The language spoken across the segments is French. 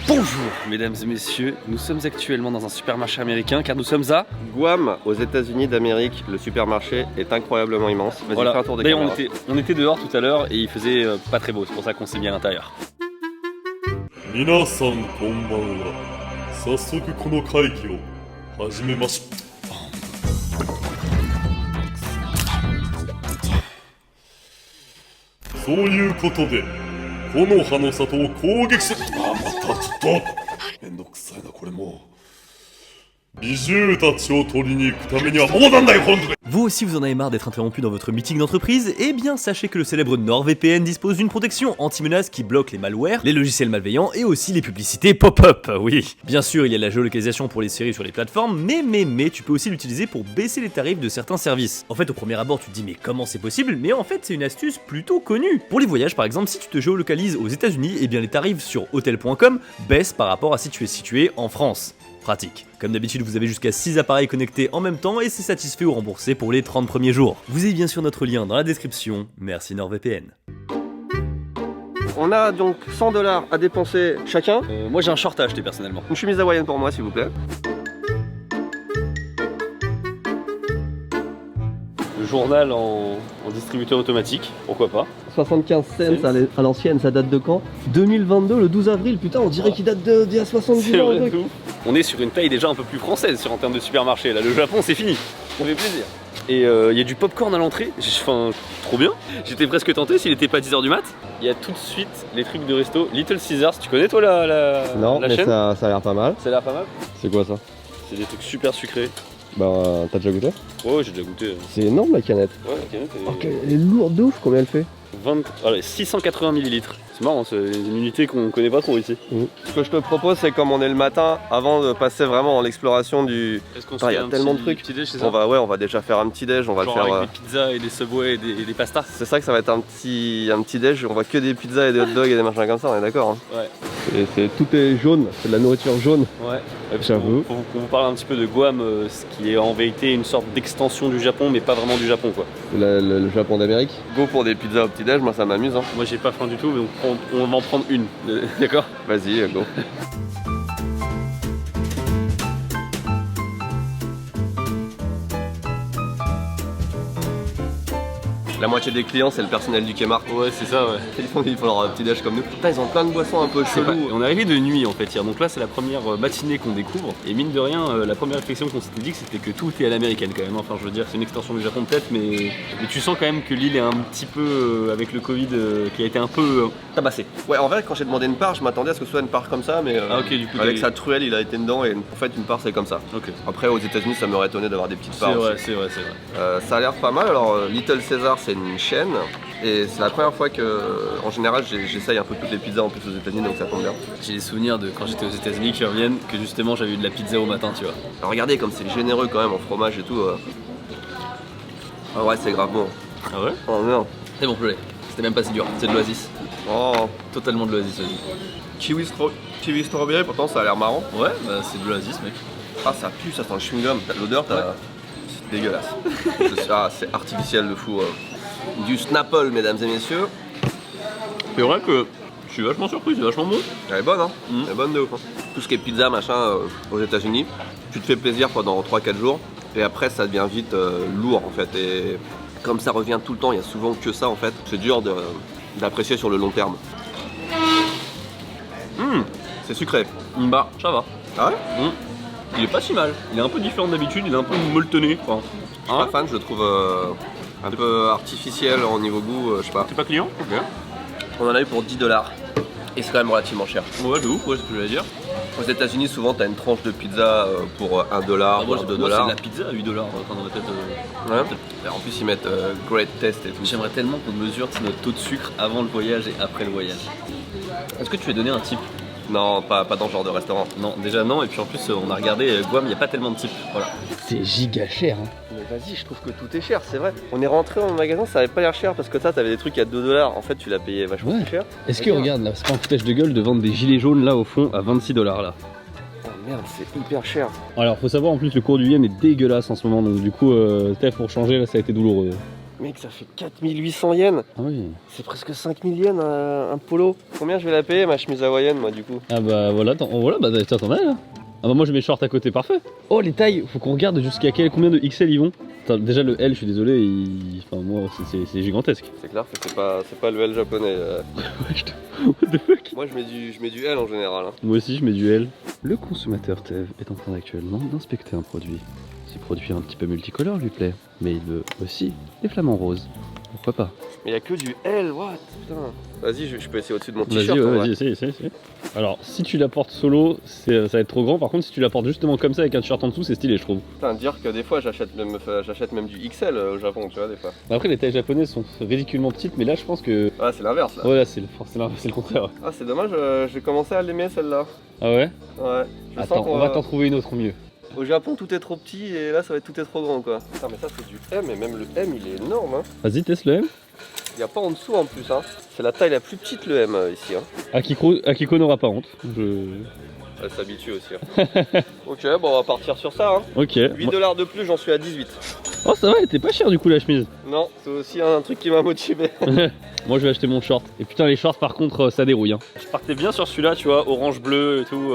Bonjour mesdames et messieurs, nous sommes actuellement dans un supermarché américain car nous sommes à Guam, aux États-Unis d'Amérique. Le supermarché est incroyablement immense. Vas-y, voilà. fais un tour de D'ailleurs caméra. on était dehors tout à l'heure et il faisait pas très beau, c'est pour ça qu'on s'est mis à l'intérieur. 皆さんこんばんは。早速この会議を始めましょう。そういうことで、木の葉の里を攻撃する。またちょっとめんどくさいなこれもう。美獣たちを取りに行くためにはもうなんだよ本当に。 Vous aussi vous en avez marre d'être interrompu dans votre meeting d'entreprise? Eh bien sachez que le célèbre NordVPN dispose d'une protection anti-menace qui bloque les malwares, les logiciels malveillants et aussi les publicités pop-up, oui. Bien sûr il y a la géolocalisation pour les séries sur les plateformes, mais tu peux aussi l'utiliser pour baisser les tarifs de certains services. En fait au premier abord tu te dis mais comment c'est possible? Mais en fait c'est une astuce plutôt connue. Pour les voyages par exemple, si tu te géolocalises aux États-Unis, eh bien les tarifs sur hotel.com baissent par rapport à si tu es situé en France. Pratique. Comme d'habitude, vous avez jusqu'à 6 appareils connectés en même temps et c'est satisfait ou remboursé pour les 30 premiers jours. Vous avez bien sûr notre lien dans la description. Merci NordVPN. On a donc 100$ à dépenser chacun. Moi j'ai un short à acheter personnellement. Une chemise hawaïenne pour moi, s'il vous plaît. Le journal en distributeur automatique, pourquoi pas. 75 cents à l'ancienne, ça date de quand? 2022, le 12 avril, putain, on dirait qu'il date d'il y a 70 C'est ans. vrai, tout. On est sur une taille déjà un peu plus française en termes de supermarché. Là, le Japon, c'est fini. Ça fait plaisir. Et il y a du popcorn à l'entrée. Enfin, trop bien. J'étais presque tenté s'il n'était pas 10h du mat. Il y a tout de suite les trucs de resto. Little Caesars, tu connais toi Non, la mais chaîne? ça a l'air pas mal. Ça a l'air pas mal. C'est quoi ça? C'est des trucs super sucrés. Bah, t'as déjà goûté? Ouais, j'ai déjà goûté. C'est énorme la canette. Ouais, la canette est... Elle est lourde de ouf, combien elle fait? 680 ml. C'est marrant, c'est une unité qu'on connaît pas trop ici. Ce que je te propose, c'est comme on est le matin, avant de passer vraiment dans l'exploration du... Est-ce qu'on Il y a tellement de trucs. Petit déj, c'est ça? on va déjà faire un petit déj, on va Genre le faire... avec des pizzas et des Subway et des pastas. C'est ça que ça va être un petit déj, on voit que des pizzas et des hot dogs et des machins comme ça, on est d'accord hein. Ouais. Tout est jaune, c'est de la nourriture jaune. Ouais. J'avoue. Pour vous parler un petit peu de Guam, ce qui est en vérité une sorte d'extension du Japon, mais pas vraiment du Japon quoi. Le Japon d'Amérique. Go pour des pizzas au petit déj, moi ça m'amuse hein. Moi j'ai pas faim du tout, donc on va en prendre une, d'accord? Vas-y, go. La moitié des clients, c'est le personnel du Kmart. Ouais, c'est ça, ouais. Ils font leur petit déj comme nous. Putain, ils ont plein de boissons un peu cheloues. On est arrivé de nuit en fait hier, donc là c'est la première matinée qu'on découvre. Et mine de rien, la première réflexion qu'on s'était dit, c'était que tout est à l'américaine quand même. Enfin, je veux dire, c'est une extension du Japon peut-être, mais tu sens quand même que l'île est un petit peu, avec le Covid, qui a été un peu tabassé. Ouais, en vrai, quand j'ai demandé une part, je m'attendais à ce que ce soit une part comme ça, mais Ah, ok, du coup, avec sa truelle, il a été dedans et en fait, une part c'est comme ça. Ok. Après, aux États-Unis, ça m'aurait étonné d'avoir des petites C'est parts. vrai, aussi. c'est vrai, c'est vrai. Ça a l'air pas mal. Alors, Little Caesar, c'est une chaîne. Et c'est la première fois que, en général, j'essaye un peu toutes les pizzas en plus aux États-Unis, donc ça tombe bien. J'ai des souvenirs de quand j'étais aux États-Unis qui reviennent, que justement j'avais eu de la pizza au matin, tu vois. Alors, regardez comme c'est généreux quand même en fromage et tout. Ah ouais, c'est grave bon. Ah ouais? Oh non. C'est bon, je l'ai. C'était même pas si dur, c'est de l'Oasis. Oh, Totalement de l'Oasis, vas-y. kiwi strawberry, pourtant ça a l'air marrant. Ouais, bah c'est de l'Oasis, mec. Ah, ça pue, ça sent le chewing-gum. L'odeur, c'est dégueulasse. C'est artificiel de fou. Du Snapple, mesdames et messieurs. C'est vrai que je suis vachement surpris, c'est vachement bon. Elle est bonne, hein. Elle est bonne de ouf. Hein. Tout ce qui est pizza, machin, aux États-Unis, tu te fais plaisir pendant 3-4 jours. Et après, ça devient vite lourd, en fait. Et comme ça revient tout le temps, il y a souvent que ça, en fait. C'est dur d'apprécier sur le long terme. C'est sucré. Bah, ça va. Ah ouais? Il est pas si mal. Il est un peu différent d'habitude, il est un peu molletonné. Enfin, Je suis pas fan, je le trouve un peu artificiel au niveau goût, je sais pas. T'es pas client? Ok. On en a eu pour 10$. Et c'est quand même relativement cher. Ouais, de ouf, ouais, c'est ce que j'allais dire. Aux États-Unis, souvent, t'as une tranche de pizza pour 1$, voire 2$. Moi, c'est de la pizza à 8$, quand on a peut-être. Ouais. Et en plus, ils mettent great test et tout. J'aimerais tellement qu'on mesure notre taux de sucre avant le voyage et après le voyage. Est-ce que tu as donné un tip? Non, pas dans ce genre de restaurant. Non, déjà non, et puis en plus, on a regardé Guam, il n'y a pas tellement de types. Voilà. C'est giga cher hein. Mais vas-y, je trouve que tout est cher, c'est vrai. On est rentré dans le magasin, ça avait pas l'air cher parce que ça, t'avais des trucs à 2$. En fait, tu l'as payé vachement plus cher. Est-ce que, regarde, là, c'est pas un foutage de gueule de vendre des gilets jaunes là au fond à 26$ là? Oh merde, c'est hyper cher. Alors, faut savoir en plus, le cours du yen est dégueulasse en ce moment, donc du coup, pour changer là, ça a été douloureux. Mec, ça fait 4800 yens. Ah oui. C'est presque 5000 yens un polo. Combien je vais la payer ma chemise hawaïenne moi du coup? Ah bah voilà, bah tiens, t'en as là. Ah bah moi je mets short à côté, parfait. Oh les tailles, faut qu'on regarde jusqu'à combien de XL ils vont. Attends, déjà le L, je suis désolé, enfin moi c'est gigantesque. C'est clair que c'est pas le L japonais. What the fuck? Moi je mets du L en général. Hein. Moi aussi je mets du L. Le consommateur Tev est en train actuellement d'inspecter un produit. Ce produit un petit peu multicolore lui plaît, mais il veut aussi les flamants roses. Pourquoi pas? Mais il y a que du L, what? Putain. Vas-y, je peux essayer au-dessus de mon Vas-y, t-shirt. vas-y, essaye. Alors, si tu la portes solo, ça va être trop grand. Par contre, si tu la portes justement comme ça avec un t-shirt en dessous, c'est stylé, je trouve. Putain, dire que des fois j'achète même du XL au Japon, tu vois, des fois. Après, les tailles japonaises sont ridiculement petites, mais là, je pense que. Ah, c'est l'inverse là. Ouais, là, c'est le contraire. Ah, c'est dommage, j'ai commencé à l'aimer celle-là. Ah ouais? Ouais. Je sens Attends, qu'on on va t'en trouver une autre mieux. Au Japon, tout est trop petit et là, ça va être tout est trop grand quoi. Putain, mais ça, c'est du M et même le M, il est énorme. Hein. Vas-y, teste le M. Il n'y a pas en dessous en plus. Hein. C'est la taille la plus petite le M ici. Hein. Akiko n'aura pas honte. Elle s'habitue aussi. Hein. Ok, bon, on va partir sur ça. Hein. Ok. 8$ de plus, j'en suis à 18. Oh, ça va, elle était pas chère du coup la chemise. Non, c'est aussi un truc qui m'a motivé. Moi je vais acheter mon short. Et putain les shorts par contre ça dérouille hein. Je partais bien sur celui-là tu vois, orange bleu et tout.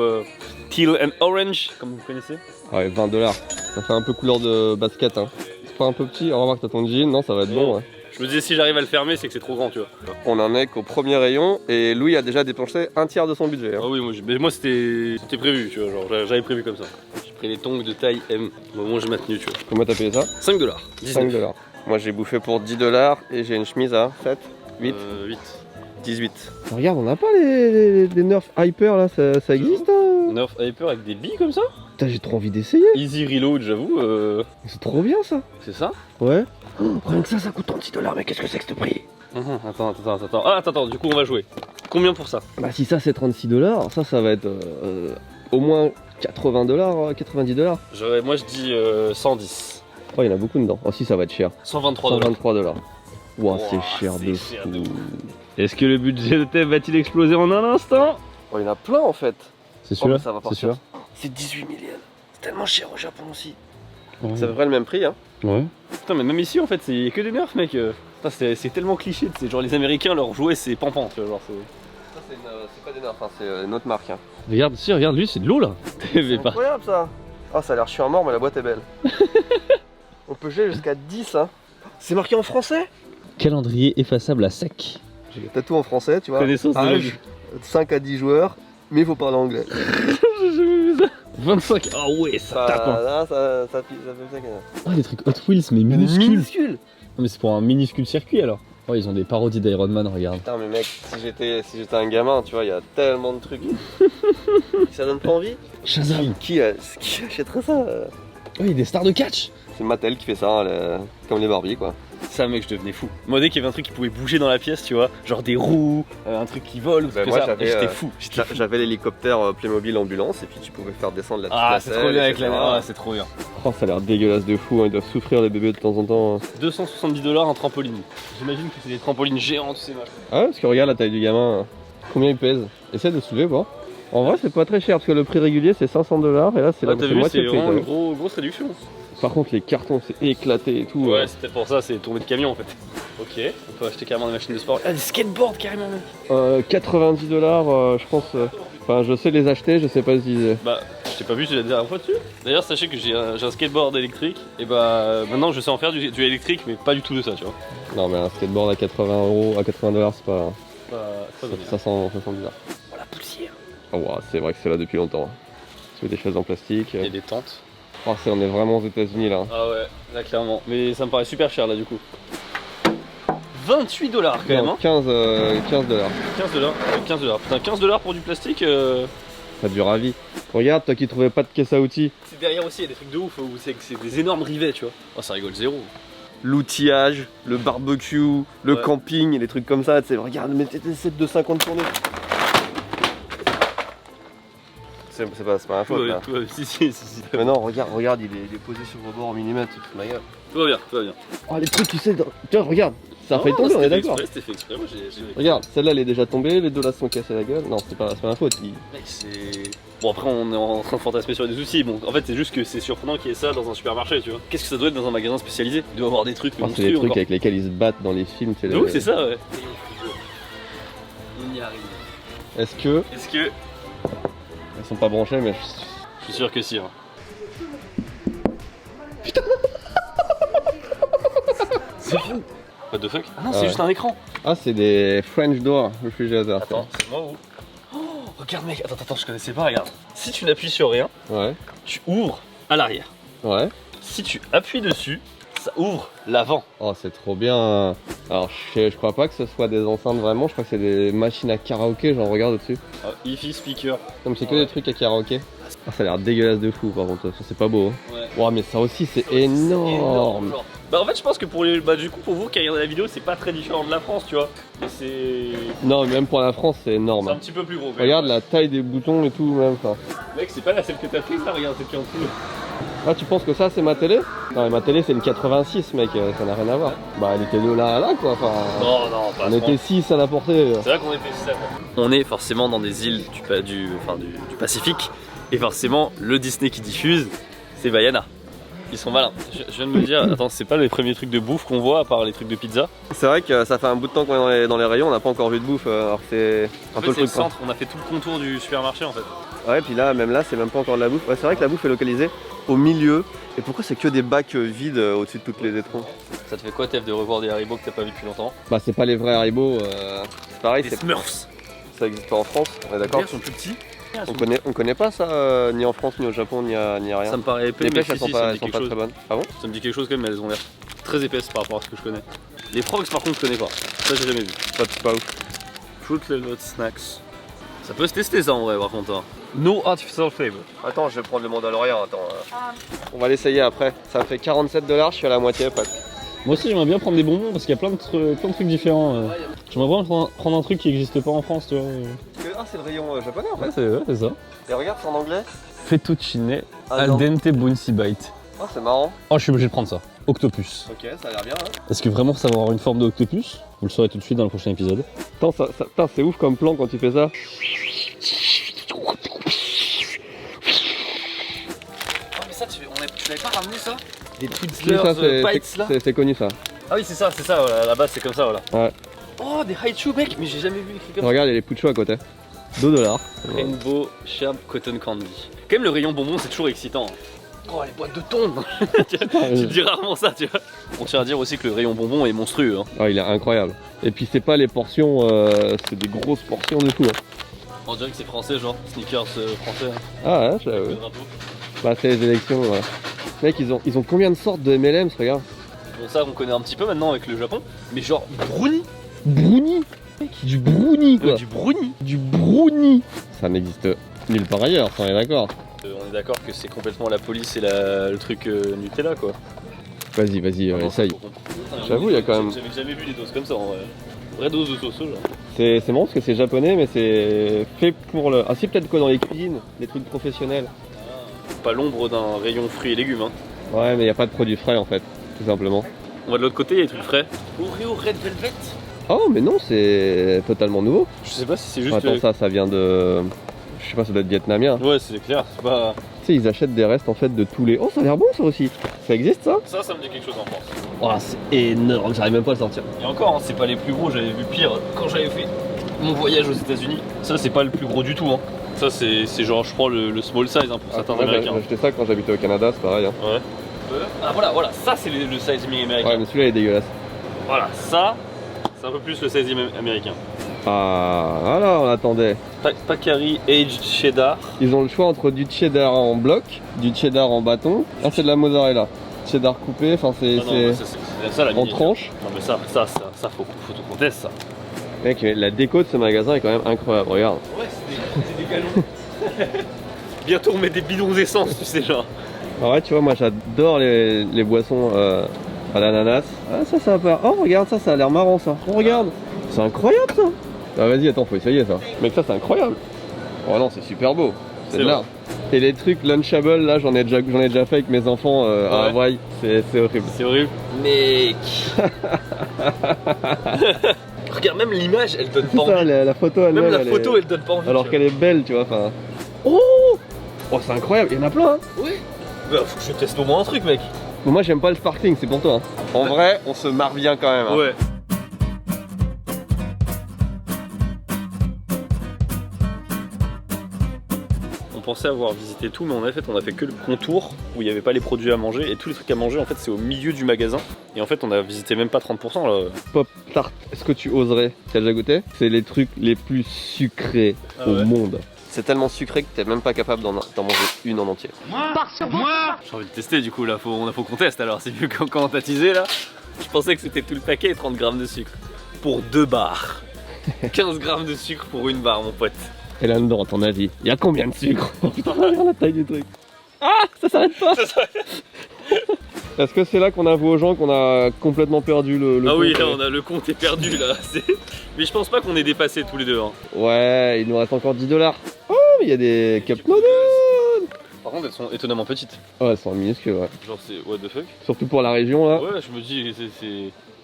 Teal and orange comme vous connaissez. Ouais 20$. Ça fait un peu couleur de basket hein. C'est pas un peu petit, remarque t'as ton jean, non ça va être bon ouais. Je me disais si j'arrive à le fermer c'est que c'est trop grand tu vois. On en est qu'au premier rayon et Louis a déjà dépensé un tiers de son budget. Hein. Ah oui moi c'était prévu tu vois, genre j'avais prévu comme ça. J'ai pris les tongs de taille M. Au moment où j'ai ma tenue tu vois. Comment t'as payé ça? 5$. 5$. Moi j'ai bouffé pour 10$ et j'ai une chemise à 7, 8, 8. 18. Regarde, on n'a pas les Nerf Hyper là, ça existe hein? Nerf Hyper avec des billes comme ça? Putain, j'ai trop envie d'essayer. Easy reload, j'avoue. C'est trop bien ça. C'est ça? Ouais. Oh, rien que ça coûte 36$, mais qu'est-ce que c'est que ce prix? Attends. Ah, attends, du coup on va jouer. Combien pour ça? Bah, si ça c'est 36$, ça va être au moins 80$, 90$. Moi je dis 110. Oh, il y en a beaucoup dedans. Oh, si, ça va être cher. 123$. 123$. Wow, c'est cher de fou. Est-ce que le budget de Tev va-t-il exploser en un instant? Oh, il y en a plein en fait. C'est celui-là? Ça va C'est celui-là? C'est 18 000 yens. C'est tellement cher au Japon aussi. Ouais. C'est à peu près le même prix, hein. Ouais. Putain, mais même ici en fait, c'est que des nerfs, mec. Putain, c'est tellement cliché. C'est genre les Américains, leur jouet, c'est pampant, tu vois. Genre, ça, c'est pas des nerfs, hein, c'est une autre marque. Hein. Regarde, lui, c'est de l'eau là. C'est incroyable ça. Ah, ça a l'air chiant à mort, mais la boîte est belle. On peut jouer jusqu'à 10, hein. C'est marqué en français. Calendrier effaçable à sec. T'as tout en français, tu vois. Connaissance de Âge, 5 à 10 joueurs, mais il faut parler anglais. J'ai jamais vu ça. 25. Ah ouais, ça tape. Hein. Là, ça fait ça. Oh, des trucs Hot Wheels, mais minuscules. Minuscules. Non, mais c'est pour un minuscule circuit alors. Oh, ils ont des parodies d'Iron Man, regarde. Putain, mais mec, si j'étais un gamin, tu vois, il y a tellement de trucs. Ça donne pas envie. Shazam. Qui achèterait ça? Oh, il y a des stars de catch. C'est Mattel qui fait ça, comme les Barbie, quoi. Ça mec, je devenais fou. Moi dès qu'il y avait un truc qui pouvait bouger dans la pièce, tu vois, genre des roues, un truc qui vole ou Bah, tout moi, ça, j'étais fou. J'avais l'hélicoptère Playmobil ambulance et puis tu pouvais faire descendre la petite Ah c'est nacelle, trop bien avec etc. la... Ah c'est trop bien. Oh, ça a l'air dégueulasse de fou, hein. Ils doivent souffrir les bébés de temps en temps. 270$ un trampoline. J'imagine que c'est des trampolines géantes, c'est machin. Ah ouais, parce que regarde la taille du gamin, combien il pèse. Essaie de soulever, voir. En vrai, c'est pas très cher parce que le prix régulier c'est 500$ et là c'est Ah, t'as vu, moitié c'est prix. vraiment une grosse réduction. Par contre, les cartons c'est éclaté et tout. Ouais, c'est peut-être pour ça, c'est tombé de camion en fait. Ok, on peut acheter carrément des machines de sport. Ah, des skateboards carrément, mec. 90$, je pense. Enfin, je sais les acheter, je sais pas si. Bah, je t'ai pas vu la dernière fois dessus. D'ailleurs, sachez que j'ai un skateboard électrique. Et bah, maintenant je sais en faire du électrique, mais pas du tout de ça, tu vois. Non, mais un skateboard à 80$, à 80$, c'est pas. Pas bien. 500$. Oh la poussière. Oh, wow, c'est vrai que c'est là depuis longtemps. C'est des chaises en plastique. Et des tentes. Oh, on est vraiment aux États-Unis là. Ah ouais, là clairement. Mais ça me paraît super cher là du coup. 28$ quand même, hein. 15$. 15$. Putain, 15$ pour du plastique. Ça dure à vie. Regarde, toi qui trouvais pas de caisse à outils. C'est derrière aussi, il y a des trucs de ouf où c'est des énormes rivets, tu vois. Oh, ça rigole zéro. L'outillage, le barbecue, le camping, les trucs comme ça. Tu sais, regarde, mettez des sets de 50 tournées. C'est pas un faute là. Si. Mais non, regarde, il est posé sur le bord en millimètres. Tout va bien. Oh, les trucs, tu sais, tiens, regarde. Ça a failli tomber, on est d'accord. C'était fait exprès, moi j'ai. Regarde, celle-là elle est déjà tombée, les deux là se sont cassés la gueule. Non, c'est pas ma faute. Mec, c'est. Bon, après, on est en train de fantasmer sur des soucis. Bon, en fait, c'est juste que c'est surprenant qu'il y ait ça dans un supermarché, tu vois. Qu'est-ce que ça doit être dans un magasin spécialisé? Il doit avoir des trucs C'est des monstrueux trucs encore. avec lesquels ils se battent dans les films. Donc, c'est ça, ouais. On y arrive. Est-ce que. Elles sont pas branchées, mais. Je suis sûr que si. Hein. C'est fou. What the fuck? Ah non, c'est juste un écran. Ah, c'est des French door refrigerator. Attends, c'est moi où? Oh, regarde, mec. Attends, je connaissais pas, regarde. Si tu n'appuies sur rien, Ouais. tu ouvres à l'arrière. Ouais. Si tu appuies dessus, ça ouvre l'avant. Oh, c'est trop bien. Alors, je crois pas que ce soit des enceintes vraiment, je crois que c'est des machines à karaoké, j'en regarde au-dessus. Hi-Fi speaker. Comme c'est que des trucs à karaoké. Ah, ça a l'air dégueulasse de fou par contre, ça c'est pas beau. Hein. Ouais. Wow, mais ça aussi c'est énorme. Genre. Bah en fait je pense que pour les. Bah du coup pour vous qui regardez la vidéo c'est pas très différent de la France tu vois. Mais c'est. Non, même pour la France c'est énorme. C'est un Hein. petit peu plus gros. Regarde la taille des boutons et tout même. Enfin. Mec c'est pas la celle que t'as prise là, regarde celle qui est en dessous. Ah, tu penses que ça c'est ma télé? Non, mais ma télé c'est une 86 mec, ça n'a rien à voir. Bah elle était de là à là quoi. Enfin, Non, pas on était 6 à la portée. C'est vrai qu'on était 6 à la portée. On est forcément dans des îles du Pacifique. Et forcément le Disney qui diffuse c'est Vaiana. Ils sont malins. Je viens de me dire, attends, c'est pas les premiers trucs de bouffe qu'on voit à part les trucs de pizza. C'est vrai que ça fait un bout de temps qu'on est dans les rayons, on n'a pas encore vu de bouffe, alors c'est un peu le truc. Centre, on a fait tout le contour du supermarché en fait. Ouais, puis là, même là, c'est même pas encore de la bouffe. Ouais, c'est vrai que la bouffe est localisée au milieu. Et pourquoi c'est que des bacs vides au-dessus de toutes les étrons? Ça te fait quoi, Tev, de revoir des Haribo que t'as pas vu depuis longtemps? Bah, c'est pas les vrais Haribo, c'est pareil, Des c'est Smurfs. ça existe pas en France, on est d'accord? Ils sont plus petits. On connaît pas ça, ni en France, ni au Japon, ni à rien. Ça me paraît épais, Les mais pêches, elles si, sont pas, ça me elles dit sont quelque pas chose. très bonnes. Ah bon? Ça me dit quelque chose quand même, mais elles ont l'air très épaisses par rapport à ce que je connais. Les frogs par contre je connais pas, ça j'ai jamais vu. Pas ouf. Fruit Loot Snacks. Ça peut se tester ça en vrai par contre. Hein. No artificial flavor. Attends, je vais prendre le Mandalorian, attends. On va l'essayer après. Ça fait 47 $, je suis à la moitié presque. Moi aussi j'aimerais bien prendre des bonbons parce qu'il y a plein de trucs différents. J'aimerais bien prendre un truc qui n'existe pas en France, tu vois. Ah, c'est le rayon japonais en fait. C'est ça. Et regarde, c'est en anglais. Fettuccine Ah, non. dente bunsy bite. Oh, c'est marrant. Oh, je suis obligé de prendre ça. Octopus. Ok, ça a l'air bien. Hein. Est-ce que vraiment ça va avoir une forme d'octopus? Vous le saurez tout de suite dans le prochain épisode. Putain, c'est ouf comme plan quand tu fais ça. Oh mais ça, tu l'avais pas ramené ça? Des Twizzlers Ça, bites là? c'est connu ça. Ah oui c'est ça, voilà, à la base c'est comme ça voilà. Ouais. Oh des Haichu mec, mais j'ai jamais vu écrit comme Regarde, il y a les puchos à côté. 2 $. ça. Rainbow Sharp Cotton Candy. Quand même le rayon bonbon c'est toujours excitant. Oh les boîtes de thon. Tu dis rarement ça tu vois. On tient à dire aussi que le rayon bonbon est monstrueux hein. Ah, il est incroyable. Et puis c'est pas les portions, c'est des grosses portions du tout. Hein. On dirait que c'est français genre, sneakers français. Hein. Ah ouais, Le j'avoue. drapeau. Bah c'est les élections, ouais. Mec, ils ont combien de sortes de M&M's, regarde. Bon ça on connaît un petit peu maintenant avec le Japon. Mais genre brownie. Brownie. Du brownie quoi. Du brownie. Du brownie. Ça n'existe nulle part ailleurs, on est d'accord. On est d'accord que c'est complètement la police et le truc Nutella quoi. Vas-y, essaye. J'avoue, il y a quand même- J'avais jamais vu des doses comme ça en vrai. Vraie dose de sauce soja. C'est marrant parce que c'est japonais, mais c'est fait pour le... Ah si, peut-être que dans les cuisines, les trucs professionnels. Pas l'ombre d'un rayon fruits et légumes. Hein. Ouais, mais il n'y a pas de produits frais en fait, tout simplement. On va de l'autre côté, il y a des trucs frais. Oreo Red Velvet. Oh, mais non, c'est totalement nouveau. Je sais pas si c'est juste. Attends, ça vient de... Je sais pas, ça doit être vietnamien. Ouais, c'est clair. C'est pas. Tu sais, ils achètent des restes en fait de tous les... Oh, ça a l'air bon ça aussi. Ça existe ça? Ça me dit quelque chose en France. Oh, c'est énorme, j'arrive même pas à le sortir. Et encore, hein, c'est pas les plus gros. J'avais vu pire quand j'avais fait mon voyage aux États-Unis. Ça, c'est pas le plus gros du tout. Hein. Ça, c'est genre, je crois, le small size hein, pour certains Moi, américains. j'ai acheté ça quand j'habitais au Canada, c'est pareil. Hein. Ouais. Ah voilà, ça c'est le sizing américain. Ouais, mais celui-là il est dégueulasse. Voilà, ça, c'est un peu plus le sizing américain. Ah, voilà, on attendait. Pacari Aged Cheddar. Ils ont le choix entre du cheddar en bloc, du cheddar en bâton. Ah, c'est de la mozzarella. Cheddar coupé, enfin c'est Ah non, mais c'est ça la en miniature. tranche. Non mais ça faut tout qu'on teste ça. Mec, la déco de ce magasin est quand même incroyable, regarde. Ouais, c'est des galons. Bientôt on met des bidons d'essence, tu sais genre. Ah ouais, tu vois, moi j'adore les boissons à l'ananas. Ah, ça va pas. Oh, regarde, ça a l'air marrant ça. Oh, regarde. C'est incroyable ça. Ah, vas-y, attends, faut essayer ça. Mec, ça c'est incroyable. Oh non, c'est super beau. C'est de vrai. l'art. Et les trucs Lunchable, là, j'en ai déjà fait avec mes enfants à Hawaï. C'est horrible. C'est horrible. Mec. Regarde, même l'image, elle donne pas C'est ça, envie. la photo elle-même. Même la elle photo, est... elle donne pas envie. Alors tu qu'elle est belle, tu vois. Enfin. Oh, c'est incroyable, il y en a plein. Hein. vois. Ouais. Bah, faut que je teste au moins un truc, mec. Mais moi, j'aime pas le sparkling, c'est pour toi. Hein. En vrai, on se marre bien quand même. Hein. Ouais. On pensait avoir visité tout, mais en fait on a fait que le contour où il n'y avait pas les produits à manger et tous les trucs à manger en fait c'est au milieu du magasin et en fait on a visité même pas 30% là. Pop tart, est-ce que tu oserais? T'as déjà goûté? C'est les trucs les plus sucrés Ah au ouais. monde. C'est tellement sucré que t'es même pas capable d'en manger une en entier. J'ai envie de tester du coup là, faut qu'on teste alors, c'est vu quand t'as teasé là. Je pensais que c'était tout le paquet et 30 grammes de sucre. Pour 2 barres. 15 grammes de sucre pour une barre mon pote. Et là-dedans, à ton avis, il y a combien de sucre? Putain, regarde la taille du truc. Ah, ça s'arrête pas. Est-ce que c'est là qu'on avoue aux gens qu'on a complètement perdu le Ah compte, oui, là on a le compte est perdu là. Mais je pense pas qu'on ait dépassé tous les deux. Hein. Ouais, il nous reste encore 10 $. Oh, il y a des cup noodles. Par contre elles sont étonnamment petites. Ouais, elles sont minuscules, ouais. Genre c'est what the fuck. Surtout pour la région là. Ouais, je me dis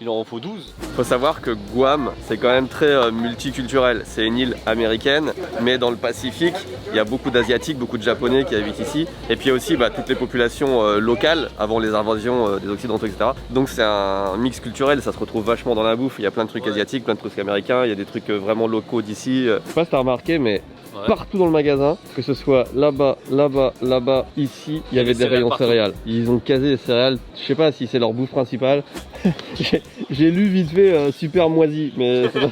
il en faut 12. Faut savoir que Guam, c'est quand même très multiculturel. C'est une île américaine, mais dans le Pacifique, il y a beaucoup d'Asiatiques, beaucoup de Japonais qui habitent ici. Et puis il y a aussi toutes les populations locales, avant les invasions des Occidentaux, etc. Donc c'est un mix culturel, ça se retrouve vachement dans la bouffe. Il y a plein de trucs asiatiques, plein de trucs américains, il y a des trucs vraiment locaux d'ici. Je sais pas si t'as remarqué, mais Ouais. partout dans le magasin, que ce soit là-bas, là-bas, là-bas, ici, il y avait des céréales rayons partout. céréales. Ils ont casé les céréales, je sais pas si c'est leur bouffe principale. J'ai lu vite fait super moisi, mais c'est pas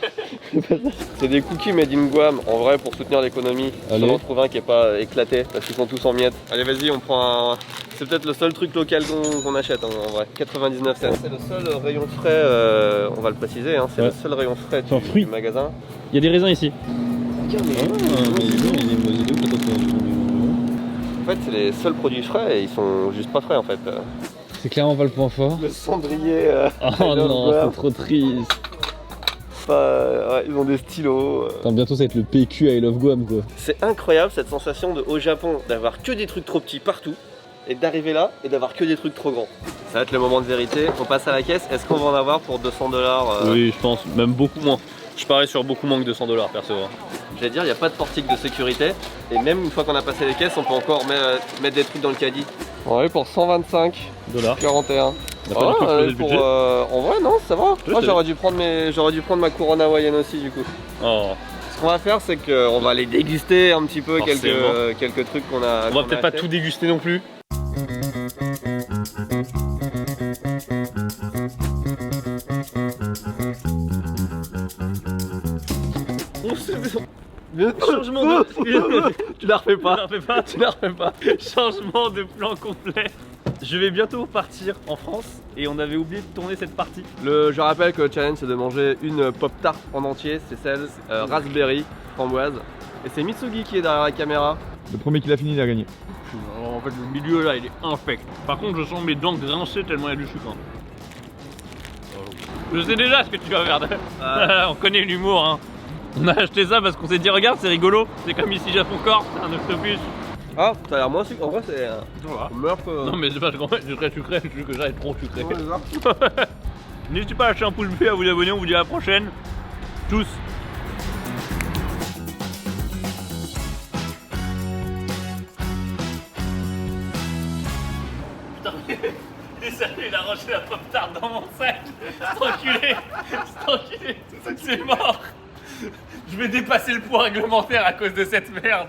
ça. C'est des cookies made in Guam, en vrai pour soutenir l'économie. Allez. On en trouve un qui est pas éclaté, parce qu'ils sont tous en miettes. Allez vas-y, on prend un... C'est peut-être le seul truc local qu'on achète hein, en vrai. 99 cents. C'est le seul rayon frais, on va le préciser, hein, c'est Ouais. le seul rayon frais Sans fruits. du magasin. Il y a des raisins ici. En fait, c'est les seuls produits frais et ils sont juste pas frais en fait. C'est clairement pas le point fort. Le cendrier. Oh non, c'est trop triste. Ouais, ils ont des stylos. Attends, bientôt ça va être le PQ I Love Guam quoi. C'est incroyable cette sensation au Japon d'avoir que des trucs trop petits partout et d'arriver là et d'avoir que des trucs trop grands. Ça va être le moment de vérité. On passe à la caisse. Est-ce qu'on va en avoir pour 200 $? Oui, je pense, même beaucoup moins. Je parie sur beaucoup moins que 200 $ perso. Hein. J'allais dire, il n'y a pas de portique de sécurité. Et même une fois qu'on a passé les caisses, on peut encore mettre des trucs dans le caddie. Ouais, pour 125, Dollars. 41. On a pas du tout explosé le budget. En vrai, non, ça va. Moi, t'as j'aurais dû prendre ma couronne hawaïenne aussi, du coup. Oh. Ce qu'on va faire, c'est qu'on va aller déguster un petit peu Forcément. quelques trucs qu'on a. On va peut-être pas tout déguster non plus. Changement de... Tu la refais pas. Tu la refais pas. Changement de plan complet. Je vais bientôt partir en France et on avait oublié de tourner cette partie. Je rappelle que le challenge, c'est de manger une pop tart en entier. C'est celle raspberry framboise. Et c'est Mitsugi qui est derrière la caméra. Le premier qui l'a fini, il a gagné. Alors, en fait, le milieu là, il est infect. Par contre, je sens mes dents grincer tellement il y a du sucre. Hein. Je sais déjà ce que tu vas faire. On connaît l'humour. Hein. On a acheté ça parce qu'on s'est dit, regarde, c'est rigolo. C'est comme ici Japon Corp, c'est un octopus. Ah, ça a l'air moins sucré. En vrai, c'est. Voilà. On meurt que. Non, mais c'est parce qu'en fait, c'est très sucré. Je veux que j'aille trop sucré. Ouais, c'est ça. N'hésitez pas à lâcher un pouce bleu, à vous abonner. On vous dit à la prochaine. Tous. Et sérieux, il a rangé la pop tart dans mon sac. C'est enculé. C'est enculé. C'est mort. Je vais dépasser le poids réglementaire à cause de cette merde.